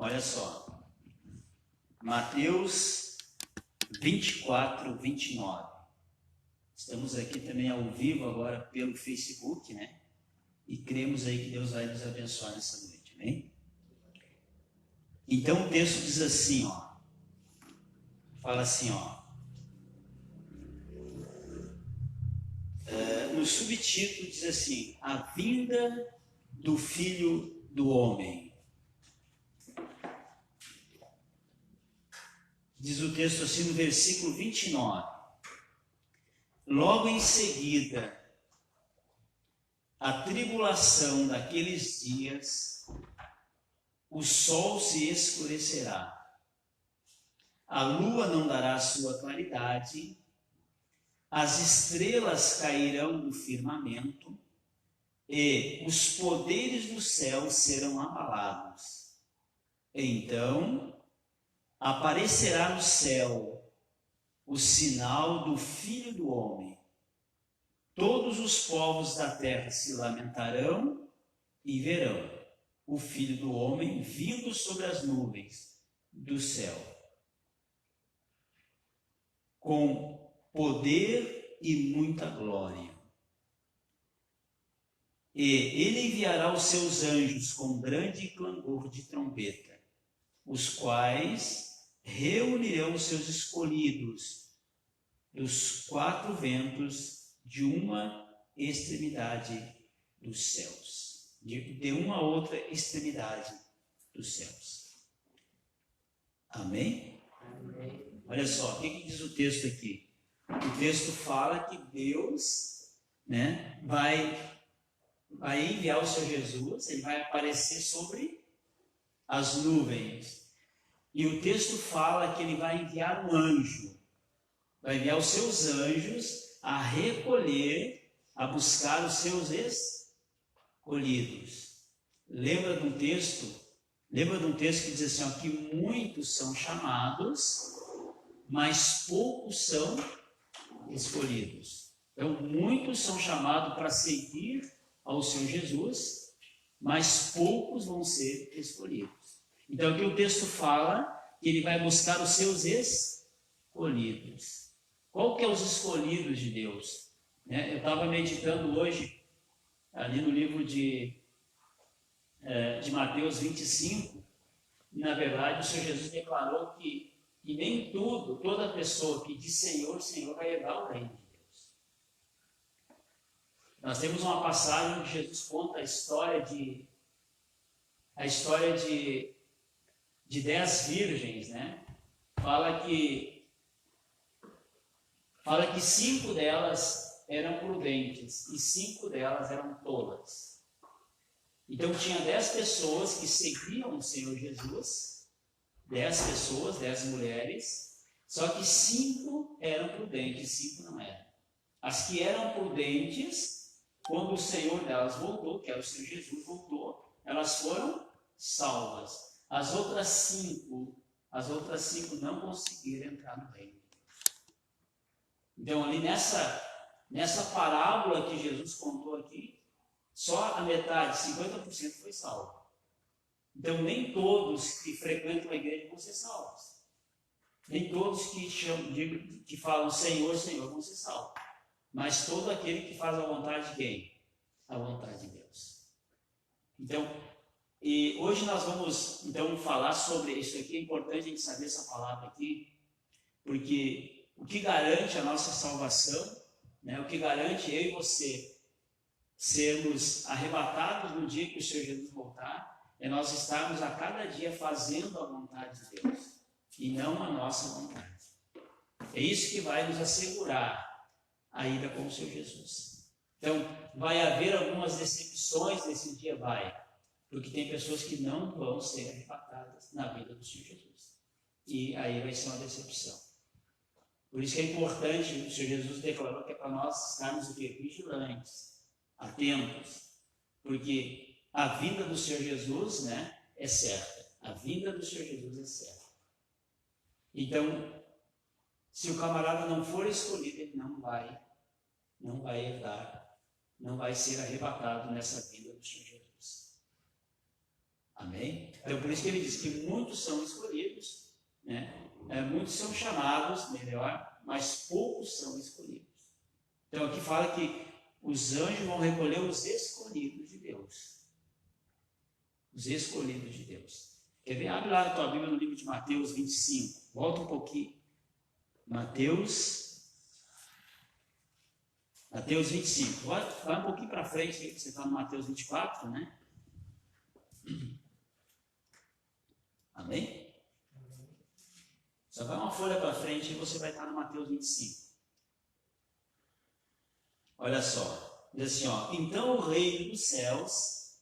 Olha só, Mateus 24, 29. Estamos aqui também ao vivo agora pelo Facebook, né? E cremos aí que Deus vai nos abençoar nessa noite, amém? Então o texto diz assim, ó. Fala assim, ó. No subtítulo diz assim, a vinda do Filho do Homem. Diz o texto assim no versículo 29. Logo em seguida, a tribulação daqueles dias, o sol se escurecerá, a lua não dará sua claridade, as estrelas cairão do firmamento e os poderes do céu serão abalados. Então, aparecerá no céu o sinal do Filho do Homem. Todos os povos da terra se lamentarão e verão o Filho do Homem vindo sobre as nuvens do céu, com poder e muita glória. E ele enviará os seus anjos com grande clangor de trombeta, os quais reunirão os seus escolhidos dos quatro ventos de uma extremidade dos céus, de uma outra extremidade dos céus. Amém? Amém. Olha só, o que diz o texto aqui? O texto fala que Deus, né, vai enviar o seu Jesus, ele vai aparecer sobre as nuvens. E o texto fala que ele vai enviar um anjo, vai enviar os seus anjos a recolher, a buscar os seus escolhidos. Lembra de um texto que diz assim, ó, que muitos são chamados, mas poucos são escolhidos. Então, muitos são chamados para seguir ao Senhor Jesus, mas poucos vão ser escolhidos. Então, aqui o texto fala que ele vai buscar os seus escolhidos. Qual que é os escolhidos de Deus? Eu estava meditando hoje, ali no livro de Mateus 25, e na verdade o Senhor Jesus declarou que nem toda pessoa que diz Senhor, Senhor, vai herdar o reino de Deus. Nós temos uma passagem onde Jesus conta a história de 10 virgens, né? Fala que 5 delas eram prudentes e 5 delas eram tolas. Então tinha 10 pessoas que seguiam o Senhor Jesus, 10 pessoas, 10 mulheres, só que 5 eram prudentes, 5 não eram. As que eram prudentes, quando o Senhor delas voltou, que era o Senhor Jesus, voltou, elas foram salvas. As outras cinco não conseguiram entrar no reino. Então, ali nessa parábola que Jesus contou aqui, só a metade, 50% foi salvo. Então, nem todos que frequentam a igreja vão ser salvos. Nem todos que falam Senhor, Senhor vão ser salvos. Mas todo aquele que faz a vontade de quem? A vontade de Deus. Então, e hoje nós vamos, então, falar sobre isso aqui. É importante a gente saber essa palavra aqui, porque o que garante a nossa salvação, né, o que garante eu e você sermos arrebatados no dia que o Senhor Jesus voltar, é nós estarmos a cada dia fazendo a vontade de Deus, e não a nossa vontade. É isso que vai nos assegurar a ida com o Senhor Jesus. Então, vai haver algumas decepções nesse dia, porque tem pessoas que não vão ser arrebatadas na vida do Senhor Jesus. E aí vai ser uma decepção. Por isso que é importante, o Senhor Jesus declarou que é para nós estarmos vigilantes, atentos, porque a vinda do Senhor Jesus, né, é certa. A vinda do Senhor Jesus é certa. Então, se o camarada não for escolhido, ele não vai herdar, não vai ser arrebatado nessa vinda do Senhor Jesus. Amém? Então, por isso que ele diz que muitos são escolhidos, né? Muitos são chamados, melhor, mas poucos são escolhidos. Então, aqui fala que os anjos vão recolher os escolhidos de Deus. Os escolhidos de Deus. Quer ver? Abre lá na tua Bíblia no livro de Mateus 25. Volta um pouquinho. Mateus 25. Vai um pouquinho para frente, aí, você está no Mateus 24, né? Amém? Só vai uma folha para frente e você vai estar no Mateus 25. Olha só. Diz assim, ó. Então o reino dos céus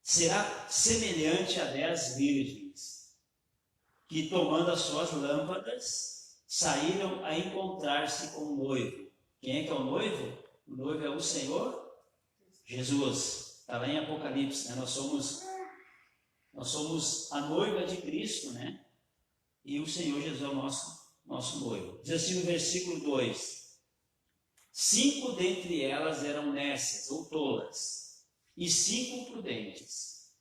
será semelhante a 10 virgens, que tomando as suas lâmpadas, saíram a encontrar-se com o noivo. Quem é que é o noivo? O noivo é o Senhor Jesus. Está lá em Apocalipse, né? Nós somos a noiva de Cristo, né? E o Senhor Jesus é o nosso noivo. Diz assim no versículo 2: 5 dentre elas eram nécias ou tolas, e 5 prudentes.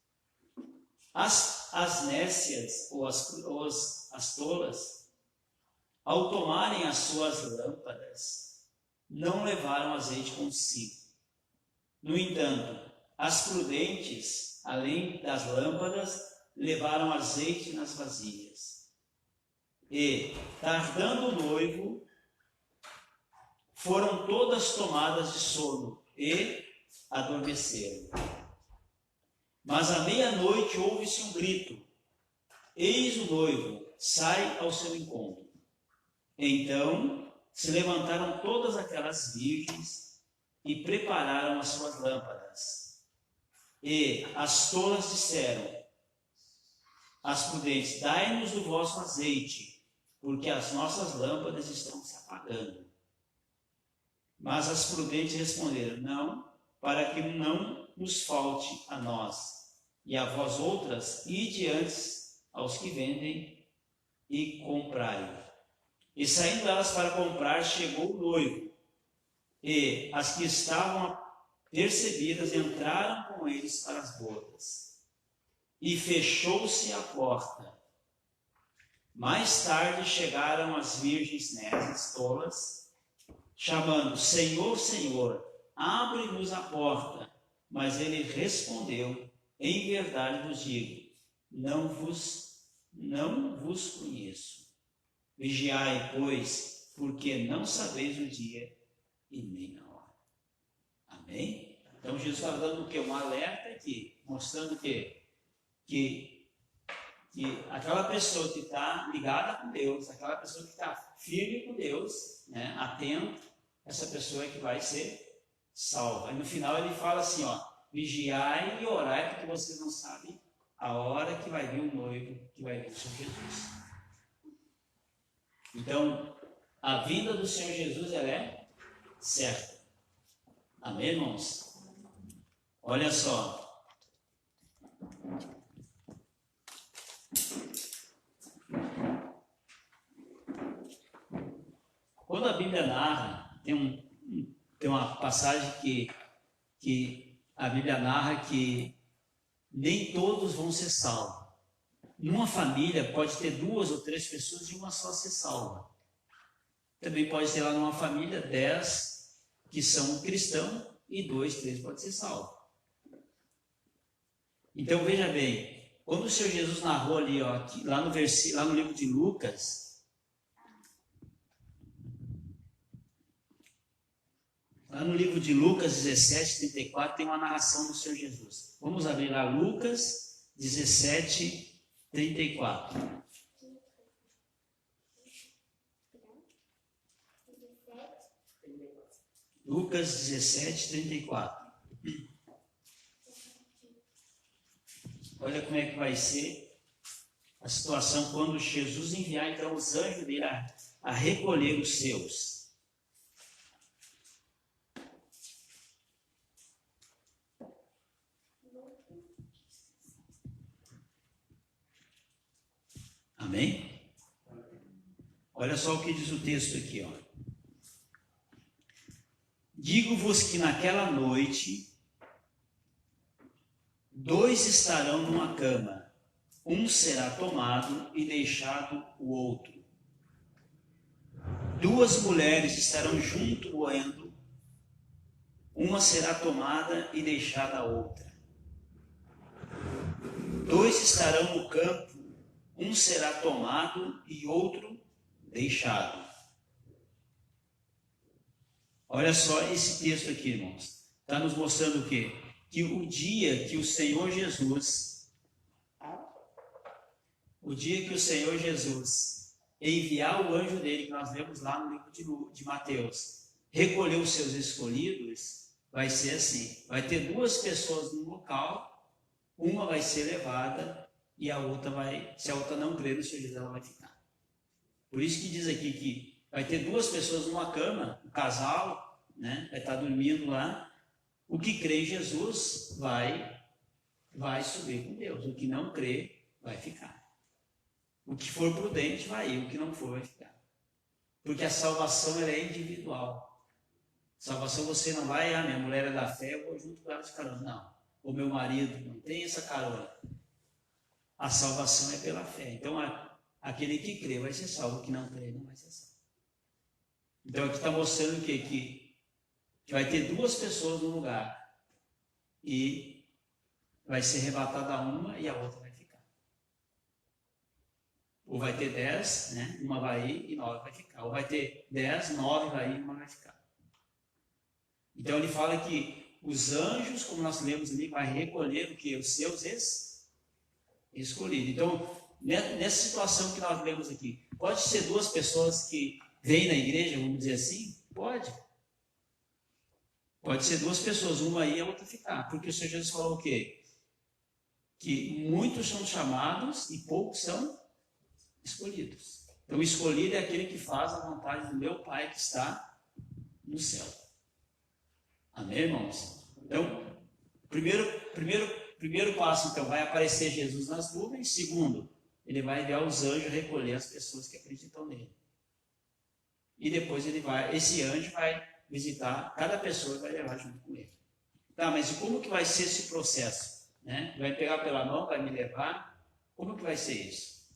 As nécias ou as tolas, ao tomarem as suas lâmpadas, não levaram azeite consigo. No entanto, as prudentes, além das lâmpadas, levaram azeite nas vasilhas. E, tardando o noivo, foram todas tomadas de sono e adormeceram. Mas à meia-noite ouve-se um grito: eis o noivo, sai ao seu encontro. Então se levantaram todas aquelas virgens e prepararam as suas lâmpadas. E as tolas disseram às prudentes: dai-nos do vosso azeite, porque as nossas lâmpadas estão se apagando. Mas as prudentes responderam: não, para que não nos falte a nós e a vós outras, ide antes aos que vendem e comprai. E saindo elas para comprar, chegou o noivo, e as que estavam percebidas entraram com eles para as bodas. E fechou-se a porta. Mais tarde chegaram as virgens nécias, tolas, chamando: Senhor, Senhor, abre-nos a porta. Mas ele respondeu: em verdade vos digo, não vos conheço. Vigiai, pois, porque não sabeis o dia e nem a hora. Amém? Então Jesus está dando o quê? Um alerta aqui, mostrando que aquela pessoa que está ligada com Deus, aquela pessoa que está firme com Deus, né, atento, essa pessoa é que vai ser salva. E no final ele fala assim, ó: vigiai e orai, porque vocês não sabem a hora que vai vir o noivo, que vai vir o Senhor Jesus. Então, a vinda do Senhor Jesus, ela é certa. Amém, irmãos? Olha só. Quando a Bíblia narra, tem uma passagem que a Bíblia narra que nem todos vão ser salvos. Numa família pode ter 2 ou 3 pessoas e uma só ser salva. Também pode ter lá numa família 10 que são cristãos e 2, 3 pode ser salvo. Então veja bem, quando o Senhor Jesus narrou ali, ó, aqui, lá no livro de Lucas, lá no livro de Lucas 17, 34, tem uma narração do Senhor Jesus. Vamos abrir lá Lucas 17, 34. Lucas 17, 34. Olha como é que vai ser a situação quando Jesus enviar então os anjos dele a recolher os seus. Amém? Olha só o que diz o texto aqui, ó. Digo-vos que naquela noite 2 estarão numa cama, um será tomado e deixado o outro. 2 mulheres estarão junto moendo, uma será tomada e deixada a outra. 2 estarão no campo, um será tomado e outro deixado. Olha só esse texto aqui, irmãos. Está nos mostrando o quê? Que o dia que o Senhor Jesus enviar o anjo dele, que nós lemos lá no livro de Mateus, recolher os seus escolhidos, vai ser assim. Vai ter 2 pessoas no local, uma vai ser levada e a outra vai, se a outra não crer no Senhor Jesus, ela vai ficar. Por isso que diz aqui que vai ter 2 pessoas numa cama, um casal, né, vai estar dormindo lá. O que crê em Jesus vai subir com Deus. O que não crê vai ficar. O que for prudente vai ir, o que não for vai ficar. Porque a salvação ela é individual. Salvação você não vai, minha mulher é da fé, eu vou junto com ela de carona. Não. O meu marido não tem essa carona. A salvação é pela fé. Então, aquele que crê vai ser salvo, o que não crê não vai ser salvo. Então, aqui está mostrando o quê? Que vai ter 2 pessoas no lugar e vai ser arrebatada uma e a outra vai ficar. Ou vai ter 10, né? Uma vai ir e 9 vai ficar. Ou vai ter 10, 9 vai ir e uma vai ficar. Então ele fala que os anjos, como nós lemos ali, vai recolher o que? Os seus escolhidos. Então, nessa situação que nós lemos aqui, pode ser 2 pessoas que vêm na igreja, vamos dizer assim? Pode. Pode ser 2 pessoas, uma ir e a outra ficar. Porque o Senhor Jesus falou o quê? Que muitos são chamados e poucos são escolhidos. Então, o escolhido é aquele que faz a vontade do meu Pai que está no céu. Amém, irmãos? Então, primeiro passo, então, vai aparecer Jesus nas nuvens. Segundo, ele vai enviar os anjos recolher as pessoas que acreditam nele. E depois esse anjo vai visitar cada pessoa e vai levar junto com ele. Tá, mas como que vai ser esse processo? Né? Vai pegar pela mão, vai me levar? Como que vai ser isso?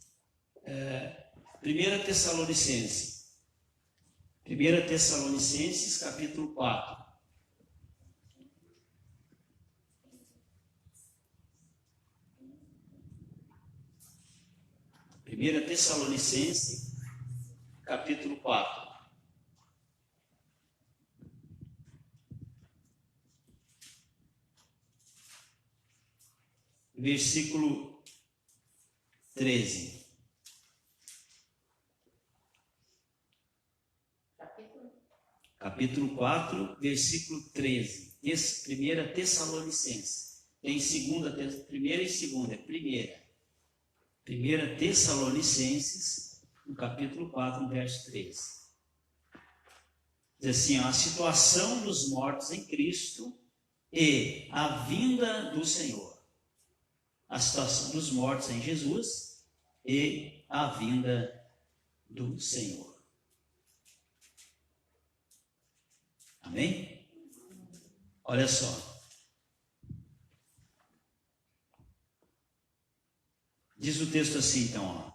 1 Tessalonicenses, capítulo 4. 1 Tessalonicenses, capítulo 4. Versículo 13. Capítulo 4, versículo 13. 1 Tessalonicenses. Tem primeira e segunda. Primeira. 1 Tessalonicenses, no capítulo 4, no verso 13. Diz assim, a situação dos mortos em Cristo e a vinda do Senhor. A situação dos mortos em Jesus e a vinda do Senhor. Amém? Olha só. Diz o texto assim, então, ó.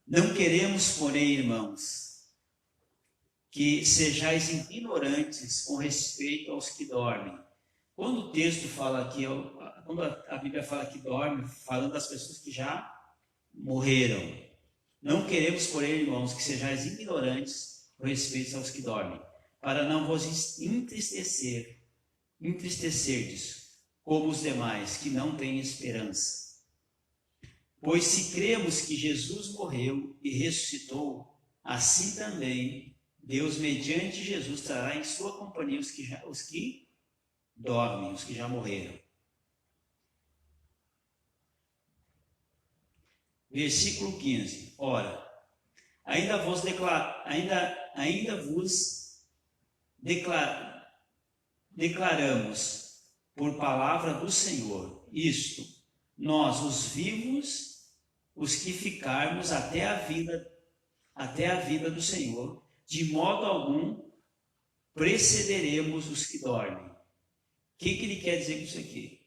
Não queremos, porém, irmãos, que sejais ignorantes com respeito aos que dormem. Quando o texto fala aqui, quando a Bíblia fala que dorme, falando das pessoas que já morreram. Não queremos, porém, irmãos, que sejais ignorantes com respeito aos que dormem, para não vos entristecerdes como os demais, que não têm esperança. Pois se cremos que Jesus morreu e ressuscitou, assim também Deus, mediante Jesus, trará em sua companhia os que dormem, os que já morreram. Versículo 15. Ora, ainda vos declaramos por palavra do Senhor, isto, nós, os vivos, os que ficarmos até a vida do Senhor, de modo algum precederemos os que dormem. O que ele quer dizer com isso aqui?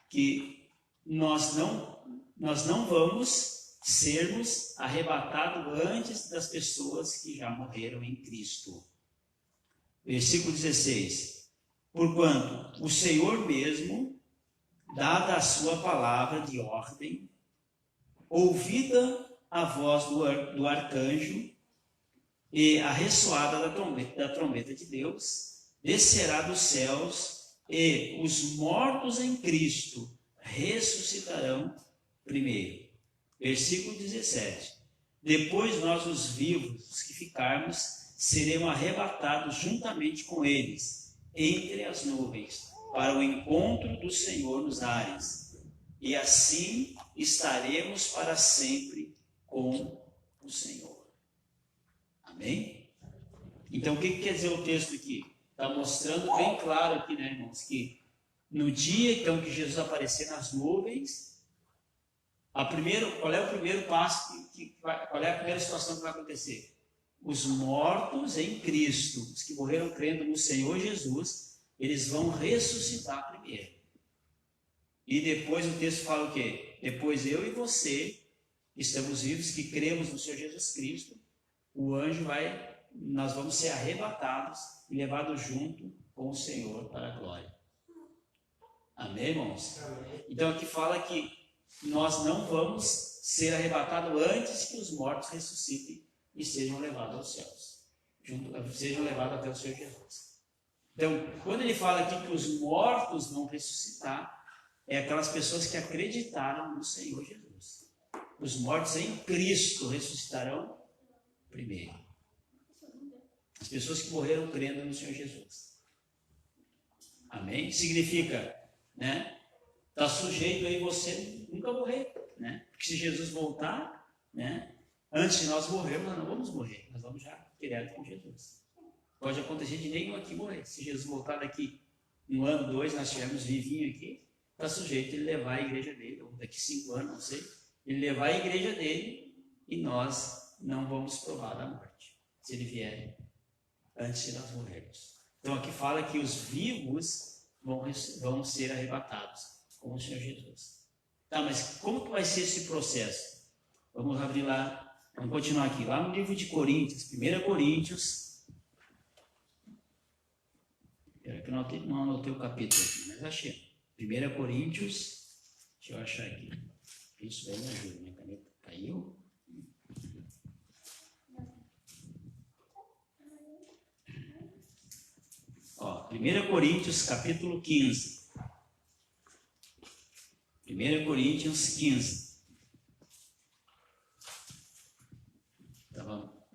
que nós não vamos sermos arrebatados antes das pessoas que já morreram em Cristo. Versículo 16. Porquanto o Senhor mesmo, dada a sua palavra de ordem, ouvida a voz do arcanjo e a ressoada da trombeta de Deus, descerá dos céus, e os mortos em Cristo ressuscitarão primeiro. Versículo 17. Depois nós, os vivos, os que ficarmos, seremos arrebatados juntamente com eles, entre as nuvens, para o encontro do Senhor nos ares. E assim estaremos para sempre com o Senhor. Amém? Então, o que quer dizer o texto aqui? Está mostrando bem claro aqui, né, irmãos, que no dia então que Jesus aparecer nas nuvens, qual é o primeiro passo, qual é a primeira situação que vai acontecer? Os mortos em Cristo, os que morreram crendo no Senhor Jesus, eles vão ressuscitar primeiro. E depois o texto fala o quê? Depois eu e você, que estamos vivos, que cremos no Senhor Jesus Cristo, nós vamos ser arrebatados e levados junto com o Senhor para a glória. Amém, irmãos? Amém. Então aqui fala que nós não vamos ser arrebatados antes que os mortos ressuscitem e sejam levados aos céus, sejam levados até o Senhor Jesus. Então, quando ele fala aqui que os mortos vão ressuscitar, é aquelas pessoas que acreditaram no Senhor Jesus. Os mortos em Cristo ressuscitarão primeiro. As pessoas que morreram crendo no Senhor Jesus. Amém? Significa, né? Está sujeito aí você nunca morrer, né? Porque se Jesus voltar, né? Antes de nós morrermos, nós não vamos morrer. Nós vamos já direto com Jesus. Pode acontecer de nenhum aqui morrer. Se Jesus voltar daqui 1 ano, 2, nós estivermos vivinhos aqui, está sujeito ele levar a igreja dele, ou daqui 5 anos, não sei, ele levar a igreja dele e nós não vamos provar da morte, se ele vier antes de nós morrermos. Então aqui fala que os vivos vão ser arrebatados com o Senhor Jesus. Tá, mas como que vai ser esse processo? Vamos abrir lá, vamos continuar aqui, lá no livro de Coríntios, 1 Coríntios, eu não anotei o capítulo aqui, mas achei. 1 Coríntios, deixa eu achar aqui. Isso daí me ajuda, minha caneta caiu. Ó, 1 Coríntios, capítulo 15. 1 Coríntios 15. Tá bom.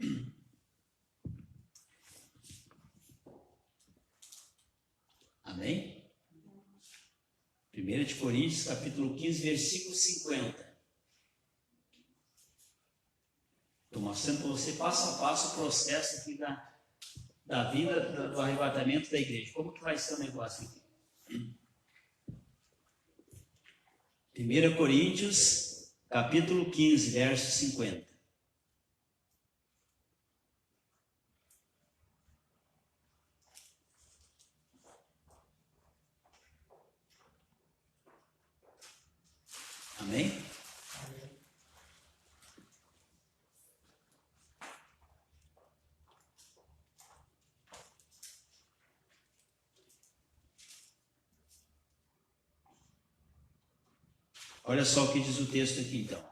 Amém? 1 Coríntios, capítulo 15, versículo 50. Estou mostrando para você passo a passo o processo aqui da vida, do arrebatamento da igreja. Como que vai ser o negócio aqui? 1 Coríntios, capítulo 15, verso 50. Amém? Olha só o que diz o texto aqui então.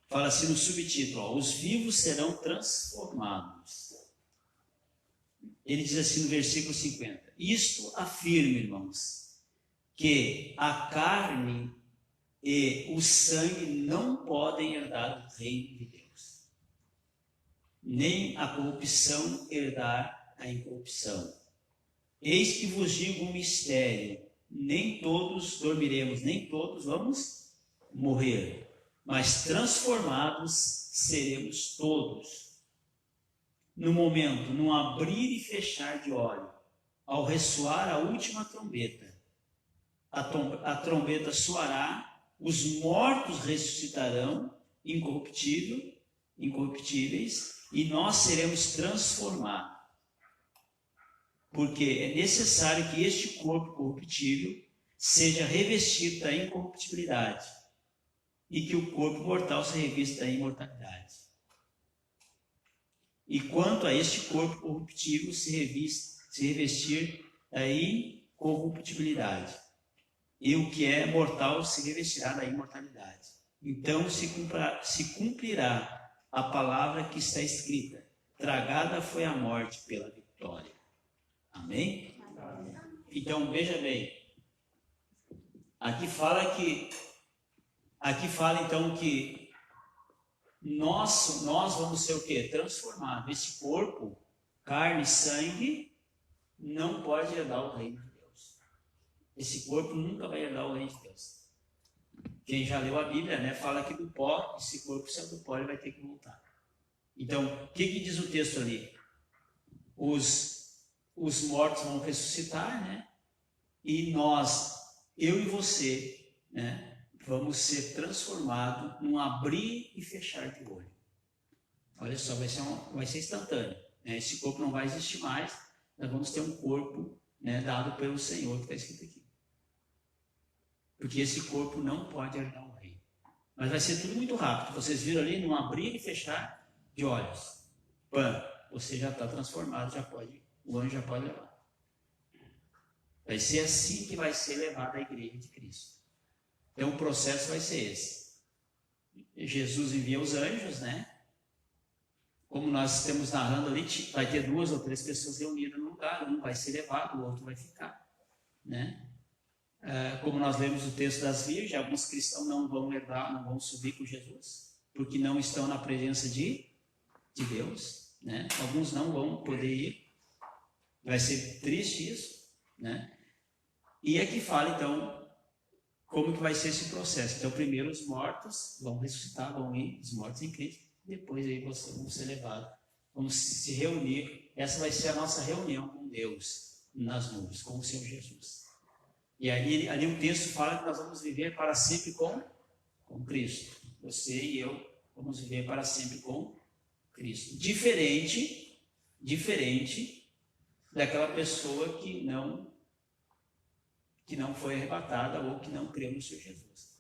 Fala assim no subtítulo, ó, os vivos serão transformados. Ele diz assim no versículo 50. Isto afirma, irmãos, que a carne e o sangue não podem herdar o reino de Deus, nem a corrupção herdar a incorrupção. Eis que vos digo um mistério, nem todos dormiremos, nem todos vamos morrer, mas transformados seremos todos. No momento, num abrir e fechar de olho, ao ressoar a última trombeta, a trombeta soará, os mortos ressuscitarão incorruptíveis, e nós seremos transformados. Porque é necessário que este corpo corruptível seja revestido da incorruptibilidade e que o corpo mortal se revista da imortalidade. E quanto a este corpo corruptível se revestir da incorruptibilidade, e o que é mortal se revestirá da imortalidade. Então se cumprirá a palavra que está escrita: tragada foi a morte pela vitória. Amém? Então veja bem, aqui fala então que nós vamos ser o quê? Transformados. Esse corpo, carne e sangue, não pode herdar o reino de Deus. Esse corpo nunca vai herdar o reino de Deus. Quem já leu a Bíblia, né, fala que do pó, esse corpo, se é do pó, ele vai ter que voltar. Então, o que diz o texto ali? Os mortos vão ressuscitar, né? E nós, eu e você, né, vamos ser transformados num abrir e fechar de olho. Olha só, vai ser instantâneo. Né? Esse corpo não vai existir mais. Nós vamos ter um corpo, né, dado pelo Senhor, que está escrito aqui. Porque esse corpo não pode herdar o reino. Mas vai ser tudo muito rápido. Vocês viram ali, num abrir e fechar de olhos. Pã, você já está transformado, o anjo já pode levar. Vai ser assim que vai ser levada a igreja de Cristo. Então o processo vai ser esse. Jesus envia os anjos, né? Como nós estamos narrando ali, vai ter 2 ou 3 pessoas reunidas no lugar, um vai ser levado, o outro vai ficar, né? Como nós lemos o texto das virgens, alguns cristãos não vão herdar, não vão subir com Jesus, porque não estão na presença de Deus, né? Alguns não vão poder ir, vai ser triste isso, né? E aqui fala então como que vai ser esse processo. Então primeiro os mortos vão ressuscitar, vão ir, os mortos em Cristo, depois aí vocês vão ser levados, vamos se reunir. Essa vai ser a nossa reunião com Deus nas nuvens, com o Senhor Jesus. E ali o texto fala que nós vamos viver para sempre com Cristo. Você e eu vamos viver para sempre com Cristo. Diferente daquela pessoa que não foi arrebatada ou que não creu no Senhor Jesus.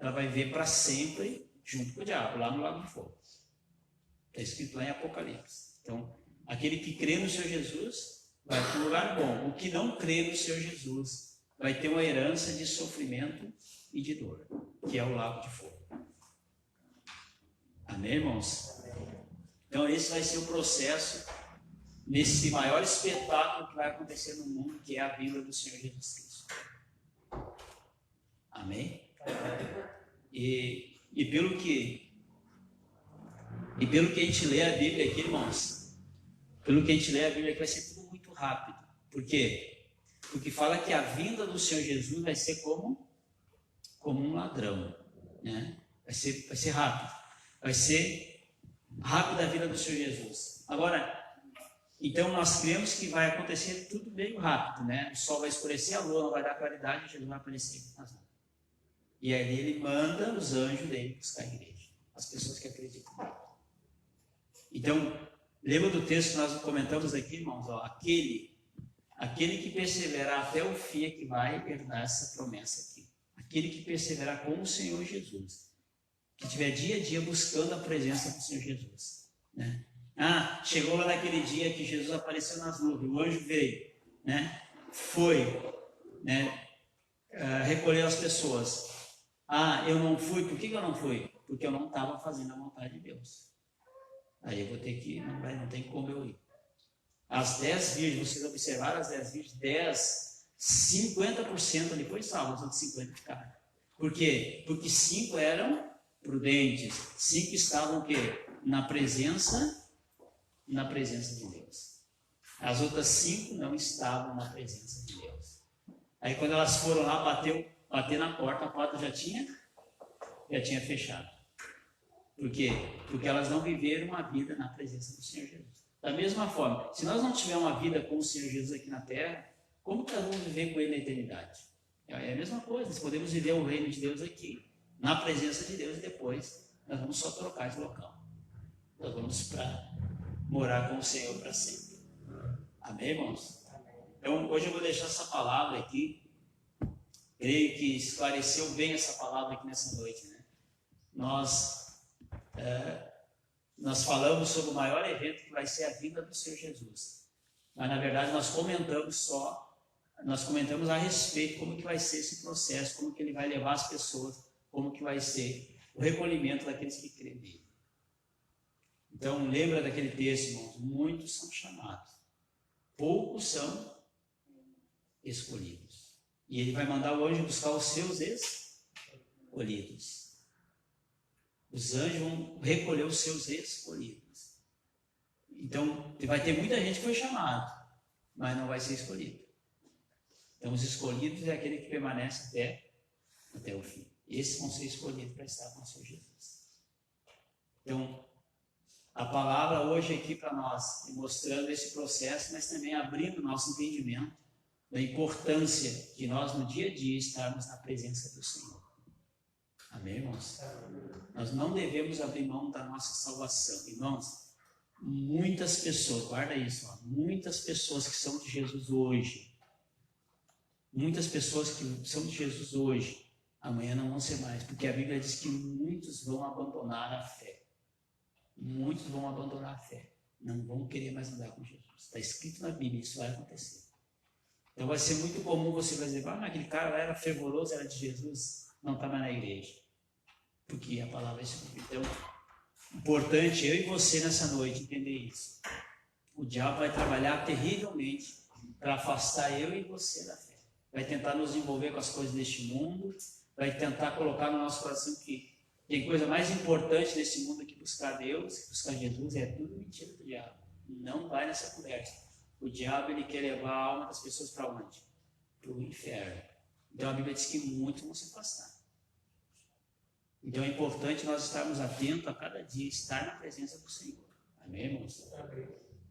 Ela vai viver para sempre junto com o diabo, lá no lago de fogo. Está escrito lá em Apocalipse. Então, aquele que crê no Senhor Jesus vai para um lugar bom. O que não crê no Senhor Jesus vai ter uma herança de sofrimento e de dor, que é o lago de fogo. Amém, irmãos? Então esse vai ser o processo nesse maior espetáculo que vai acontecer no mundo, que é a vinda do Senhor Jesus Cristo. Amém? E pelo que a gente lê a Bíblia aqui, irmãos, pelo que a gente lê a Bíblia aqui, vai ser tudo muito rápido. Por quê? Porque fala que a vinda do Senhor Jesus vai ser como um ladrão, né? Vai ser rápido. Vai ser rápida a vinda do Senhor Jesus. Agora, então nós cremos que vai acontecer tudo bem rápido, né? O sol vai escurecer, a lua não vai dar claridade e Jesus vai aparecer nas nuvens. E aí ele manda os anjos dele buscar a igreja, as pessoas que acreditam. Então, lembra do texto que nós comentamos aqui, irmãos? Ó, aquele que perseverar até o fim é que vai herdar essa promessa aqui. Aquele que perseverar com o Senhor Jesus. Que estiver dia a dia buscando a presença do Senhor Jesus. Né? Chegou lá naquele dia que Jesus apareceu nas nuvens, o anjo veio, né? Foi, né? Recolheu as pessoas. Eu não fui, por que eu não fui? Porque eu não estava fazendo a vontade de Deus. Aí eu vou ter que, não tem como eu ir. As 10 virgens, vocês observaram as 10 virgens, 50% ali foi salvo, os outros 50 ficaram. Por quê? Porque 5 eram prudentes, 5 estavam o quê? Na presença de Deus. As outras 5 não estavam na presença de Deus. Aí quando elas foram lá bater na porta, a porta já tinha fechado. Por quê? Porque elas não viveram uma vida na presença do Senhor Jesus. Da mesma forma, se nós não tivermos uma vida com o Senhor Jesus aqui na terra, como que nós vamos viver com Ele na eternidade? É a mesma coisa, nós podemos viver o reino de Deus aqui, na presença de Deus, e depois nós vamos só trocar de local. Nós vamos morar com o Senhor para sempre. Amém, irmãos? Então, hoje eu vou deixar essa palavra aqui, Creio que esclareceu bem essa palavra aqui nessa noite, né? Nós falamos sobre o maior evento que vai ser a vinda do Senhor Jesus. Mas, na verdade, nós comentamos a respeito como que vai ser esse processo, como que ele vai levar as pessoas, como que vai ser o recolhimento daqueles que creem nele. Então, lembra daquele texto, irmãos? Muitos são chamados, poucos são escolhidos. E ele vai mandar o anjo buscar os seus escolhidos. Os anjos vão recolher os seus escolhidos. Então, vai ter muita gente que foi chamada, mas não vai ser escolhido. Então, os escolhidos é aquele que permanece até o fim. Esses vão ser escolhidos para estar com o Senhor Jesus. Então, a palavra hoje aqui para nós, mostrando esse processo, mas também abrindo nosso entendimento da importância de nós, no dia a dia, estarmos na presença do Senhor. Amém, irmãos? Nós não devemos abrir mão da nossa salvação. Irmãos, muitas pessoas, guarda isso, muitas pessoas que são de Jesus hoje, amanhã não vão ser mais, porque a Bíblia diz que muitos vão abandonar a fé. Muitos vão abandonar a fé, não vão querer mais andar com Jesus. Está escrito na Bíblia, isso vai acontecer. Então vai ser muito comum você dizer, mas aquele cara era fervoroso, era de Jesus, não está mais na igreja. Porque a palavra é isso. Então, importante eu e você nessa noite entender isso. O diabo vai trabalhar terrivelmente para afastar eu e você da fé. Vai tentar nos envolver com as coisas deste mundo, vai tentar colocar no nosso coração que tem coisa mais importante nesse mundo que buscar Deus, que buscar Jesus, é tudo mentira do diabo. Não vai nessa conversa. O diabo, ele quer levar a alma das pessoas para onde? Para o inferno. Então a Bíblia diz que muitos vão se afastar. Então é importante nós estarmos atentos a cada dia, estar na presença do Senhor. Amém, irmãos? Amém.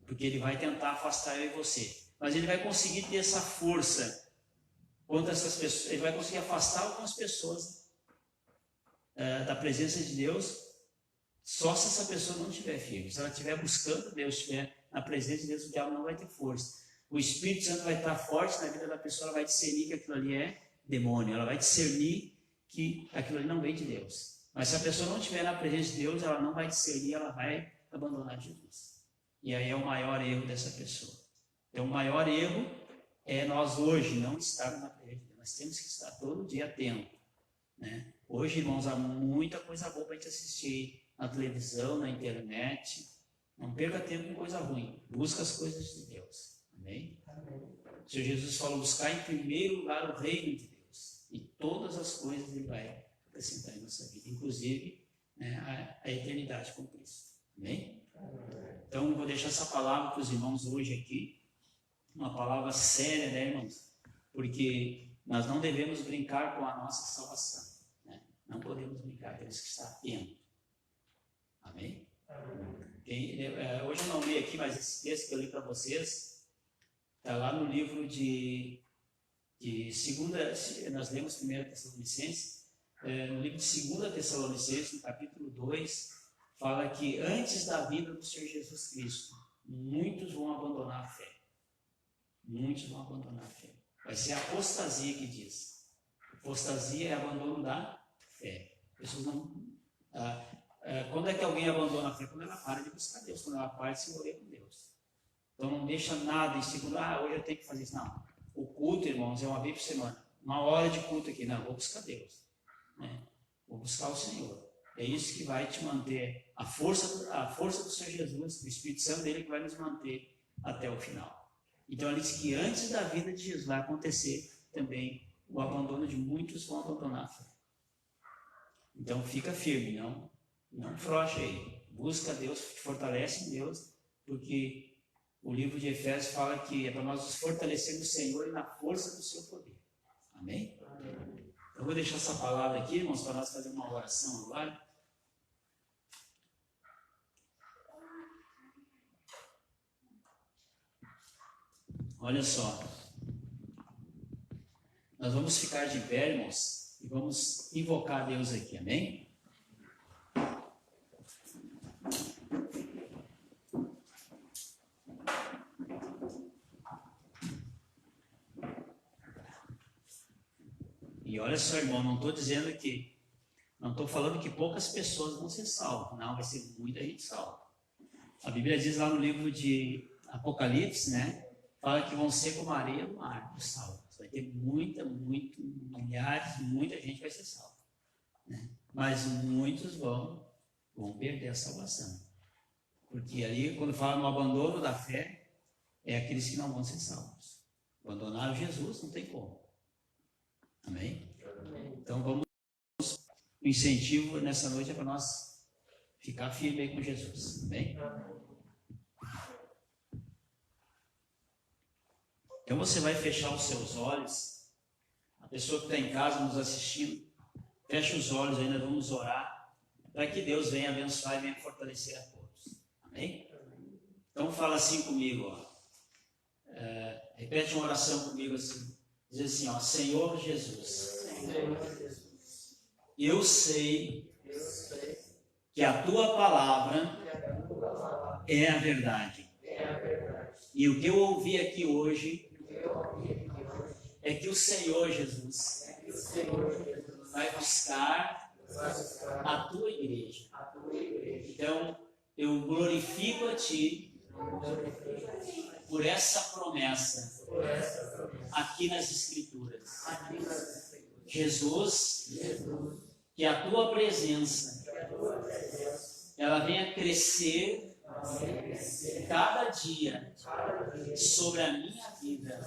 Porque ele vai tentar afastar eu e você. Mas ele vai conseguir ter essa força contra essas pessoas. Ele vai conseguir afastar algumas pessoas da presença de Deus, só se essa pessoa não estiver firme. Se ela estiver buscando Deus, estiver na presença de Deus, o diabo não vai ter força. O Espírito Santo vai estar forte na vida da pessoa, ela vai discernir que aquilo ali é demônio, ela vai discernir que aquilo ali não vem de Deus. Mas se a pessoa não estiver na presença de Deus, ela não vai discernir, ela vai abandonar Jesus. E aí é o maior erro dessa pessoa. Então o maior erro é nós hoje não estarmos na presença de Deus. Nós temos que estar todo dia atento, né? Hoje, irmãos, há muita coisa boa para a gente assistir na televisão, na internet. Não perca tempo com coisa ruim. Busca as coisas de Deus. Amém? Amém. O Senhor Jesus falou, buscar em primeiro lugar o reino de Deus. E todas as coisas Ele vai acrescentar em nossa vida. Inclusive, né, a eternidade com Cristo. Amém? Amém. Então, eu vou deixar essa palavra para os irmãos hoje aqui. Uma palavra séria, né, irmãos? Porque nós não devemos brincar com a nossa salvação. Não podemos brincar, temos que estar atentos. Amém? Hoje eu não li aqui, mas esse texto que eu li para vocês está lá no livro de segunda, nós lemos 1 Tessalonicenses, no livro de 2 Tessalonicenses, no capítulo 2, fala que antes da vinda do Senhor Jesus Cristo, muitos vão abandonar a fé. Muitos vão abandonar a fé. Vai ser a apostasia que diz. Apostasia é abandono da fé. Pessoas não, quando é que alguém abandona a fé? Quando ela para de buscar Deus, quando ela para de se envolver com Deus. Então não deixa nada em segundo, hoje eu tenho que fazer isso. Não. O culto, irmãos, é uma vez por semana. Uma hora de culto aqui. Não, vou buscar Deus. Né? Vou buscar o Senhor. É isso que vai te manter. A força do Senhor Jesus, o Espírito Santo dele que vai nos manter até o final. Então ele diz que antes da vida de Jesus vai acontecer também o abandono de muitos vão abandonar a fé. Então fica firme, não frouxa aí. Busca Deus, te fortalece em Deus, porque o livro de Efésios fala que é para nós nos fortalecer no Senhor e na força do seu poder. Amém? Amém. Eu vou deixar essa palavra aqui, irmãos, para nós fazer uma oração agora. Olha só. Nós vamos ficar de pé, irmãos, e vamos invocar a Deus aqui, amém? E olha só, irmão, não estou falando que poucas pessoas vão ser salvas. Não, vai ser muita gente salva. A Bíblia diz lá no livro de Apocalipse, né? Fala que vão ser como a areia do mar, os salvos. Vai ter milhares, muita gente vai ser salva. Né? Mas muitos vão perder a salvação. Porque ali, quando fala no abandono da fé, é aqueles que não vão ser salvos. Abandonaram Jesus, não tem como. Amém? Então vamos, o incentivo nessa noite é para nós ficar firme aí com Jesus. Amém? Então você vai fechar os seus olhos. A pessoa que está em casa nos assistindo, fecha os olhos aí, nós vamos orar para que Deus venha abençoar e venha fortalecer a todos. Amém? Então fala assim comigo, ó. Repete uma oração comigo assim. Diz assim, ó, Senhor Jesus, eu sei que a tua palavra é a verdade. E o que eu ouvi aqui hoje é que o Senhor Jesus vai buscar a tua igreja. Então, eu glorifico a ti por essa promessa aqui nas Escrituras. Jesus, que a tua presença ela venha crescer cada dia sobre a minha vida,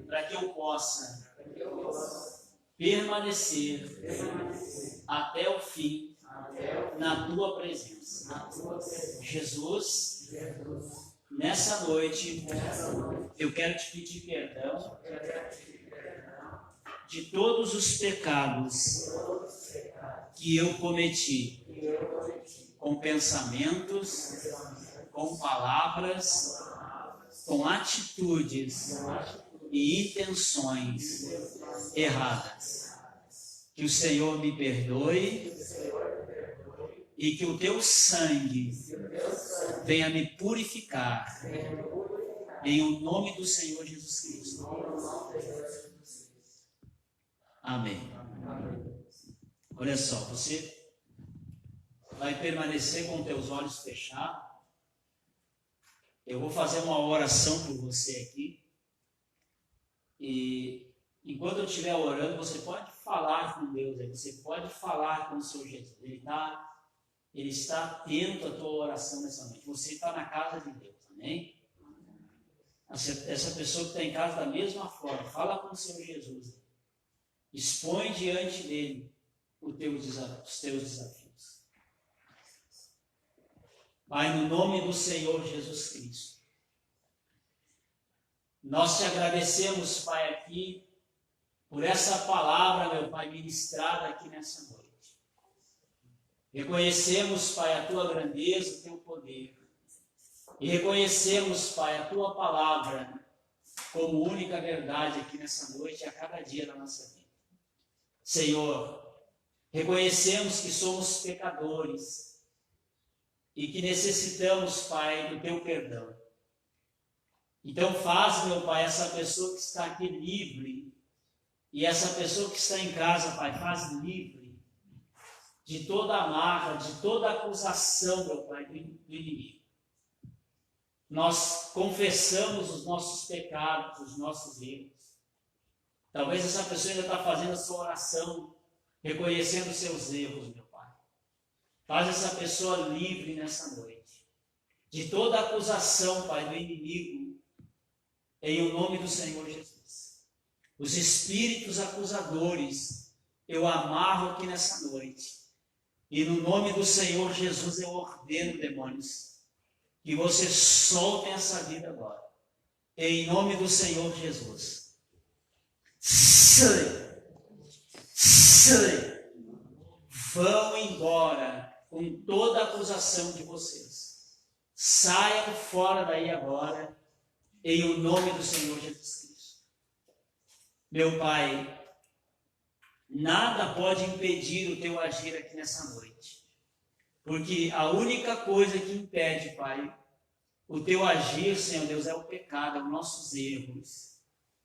para que eu possa permanecer até o fim na tua presença. Jesus, nessa noite, eu quero te pedir perdão de todos os pecados que eu cometi, com pensamentos, com palavras, com atitudes e intenções erradas. Que o Senhor me perdoe e que o teu sangue venha me purificar em o nome do Senhor Jesus Cristo. Amém. Olha só, você vai permanecer com teus olhos fechados. Eu vou fazer uma oração por você aqui. E enquanto eu estiver orando, você pode falar com Deus, você pode falar com o seu Jesus. Ele está atento à tua oração nessa noite. Você está na casa de Deus, amém? Essa pessoa que está em casa da mesma forma, fala com o seu Jesus. Expõe diante dele os teus desafios. Pai, no nome do Senhor Jesus Cristo, nós te agradecemos, Pai, aqui, por essa palavra, meu Pai, ministrada aqui nessa noite. Reconhecemos, Pai, a tua grandeza, o teu poder. E reconhecemos, Pai, a tua palavra como única verdade aqui nessa noite e a cada dia da nossa vida. Senhor, reconhecemos que somos pecadores e que necessitamos, Pai, do teu perdão. Então faz, meu Pai, essa pessoa que está aqui livre e essa pessoa que está em casa, Pai, faz livre de toda amarra, de toda acusação, meu Pai, do inimigo. Nós confessamos os nossos pecados, os nossos erros. Talvez essa pessoa ainda está fazendo a sua oração, reconhecendo os seus erros, meu Pai. Faz essa pessoa livre nessa noite de toda acusação, Pai, do inimigo, em o nome do Senhor Jesus. Os espíritos acusadores eu amarro aqui nessa noite. E no nome do Senhor Jesus eu ordeno, demônios, que vocês soltem essa vida agora. Em nome do Senhor Jesus. Vão embora com toda a acusação de vocês. Saiam fora daí agora, em o nome do Senhor Jesus Cristo. Meu Pai, nada pode impedir o teu agir aqui nessa noite. Porque a única coisa que impede, Pai, o teu agir, Senhor Deus, é o pecado, é os nossos erros.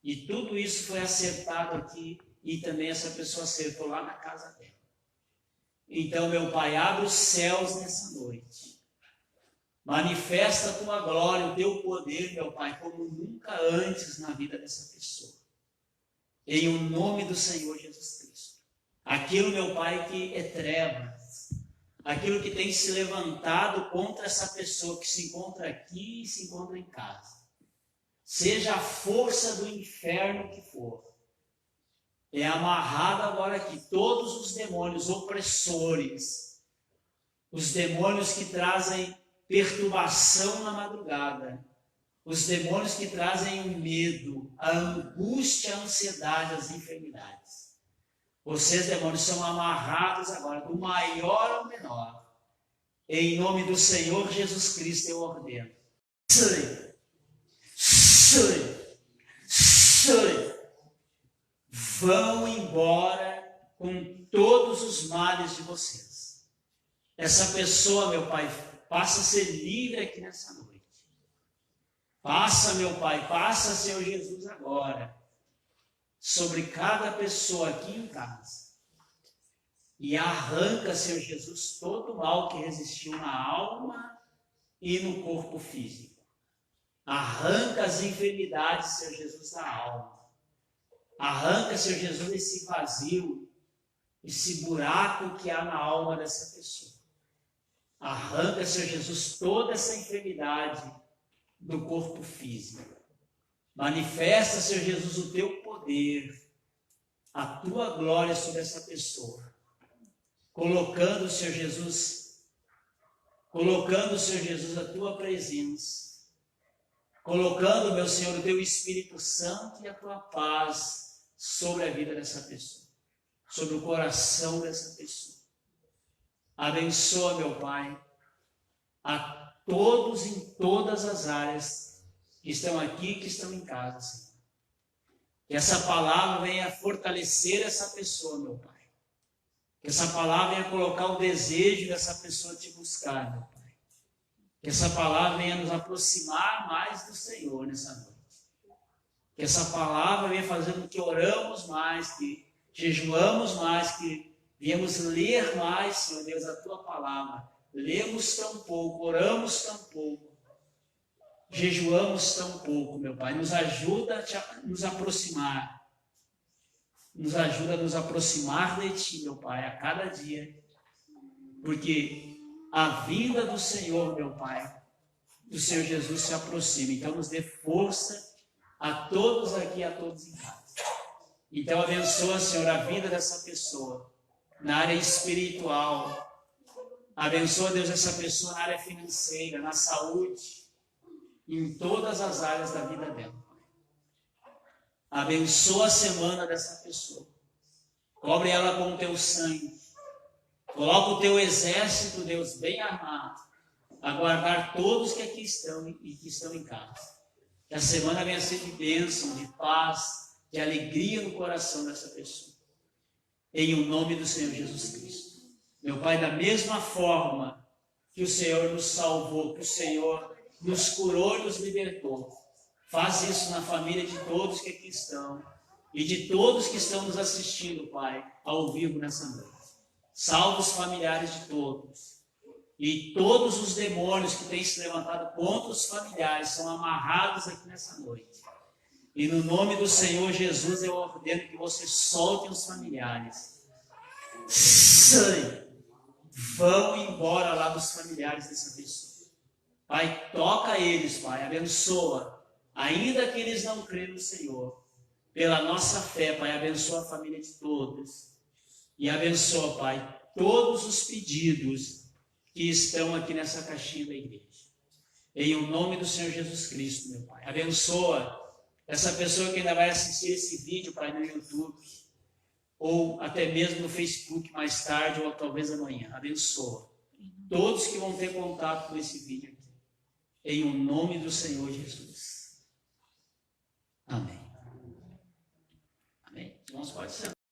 E tudo isso foi acertado aqui e também essa pessoa acertou lá na casa dela. Então, meu Pai, abre os céus nessa noite. Manifesta a tua glória, o teu poder, meu Pai, como nunca antes na vida dessa pessoa. Em o nome do Senhor Jesus Cristo. Aquilo, meu Pai, que é trevas, aquilo que tem se levantado contra essa pessoa que se encontra aqui e se encontra em casa, seja a força do inferno que for, é amarrado agora aqui todos os demônios opressores, os demônios que trazem perturbação na madrugada, os demônios que trazem o medo, a angústia, a ansiedade, as enfermidades. Vocês, demônios, são amarrados agora, do maior ao menor. Em nome do Senhor Jesus Cristo eu ordeno. Sai! Sai! Sai! Vão embora com todos os males de vocês. Essa pessoa, meu Pai, passa a ser livre aqui nessa noite. Passa, meu Pai, passa, Senhor Jesus, agora, sobre cada pessoa aqui em casa. E arranca, Senhor Jesus, todo o mal que resistiu na alma e no corpo físico. Arranca as enfermidades, Senhor Jesus, da alma. Arranca, Senhor Jesus, esse vazio, esse buraco que há na alma dessa pessoa. Arranca, Senhor Jesus, toda essa enfermidade do corpo físico. Manifesta, Senhor Jesus, o teu poder, a tua glória sobre essa pessoa. Colocando, Senhor Jesus, a tua presença. Colocando, meu Senhor, o teu Espírito Santo e a tua paz sobre a vida dessa pessoa, sobre o coração dessa pessoa. Abençoa, meu Pai, a todos em todas as áreas que estão aqui, que estão em casa, Senhor. Que essa palavra venha fortalecer essa pessoa, meu Pai. Que essa palavra venha colocar o desejo dessa pessoa te buscar, meu Pai. Que essa palavra venha nos aproximar mais do Senhor nessa noite. Que essa palavra venha fazendo que oramos mais, que jejuamos mais, que viemos ler mais, Senhor Deus, a tua palavra. Lemos tão pouco, oramos tão pouco, jejuamos tão pouco, meu Pai. Nos ajuda a nos aproximar. Nos ajuda a nos aproximar de Ti, meu Pai, a cada dia. Porque a vinda do Senhor, meu Pai, do Senhor Jesus se aproxima. Então nos dê força a todos aqui, a todos em casa. Então abençoa, Senhor, a vida dessa pessoa na área espiritual. Abençoa, Deus, essa pessoa na área financeira, na saúde, em todas as áreas da vida dela. Abençoa a semana dessa pessoa. Cobre ela com o teu sangue. Coloca o teu exército, Deus, bem armado, a guardar todos que aqui estão e que estão em casa. Que a semana venha ser de bênção, de paz, de alegria no coração dessa pessoa. Em o nome do Senhor Jesus Cristo. Meu Pai, da mesma forma que o Senhor nos salvou, que o Senhor nos curou e nos libertou, faz isso na família de todos que aqui estão e de todos que estão nos assistindo, Pai, ao vivo nessa noite. Salva os familiares de todos. E todos os demônios que têm se levantado contra os familiares são amarrados aqui nessa noite. E no nome do Senhor Jesus eu ordeno que você solte os familiares. Sai! Vão embora lá dos familiares dessa pessoa. Pai, toca eles, Pai, abençoa. Ainda que eles não creem no Senhor, pela nossa fé, Pai, abençoa a família de todos. E abençoa, Pai, todos os pedidos que estão aqui nessa caixinha da igreja. Em o nome do Senhor Jesus Cristo, meu Pai. Abençoa essa pessoa que ainda vai assistir esse vídeo, Pai, no YouTube, ou até mesmo no Facebook mais tarde, ou talvez amanhã. Abençoa todos que vão ter contato com esse vídeo aqui. Em o nome do Senhor Jesus. Amém. Amém. Irmãos, pode ser.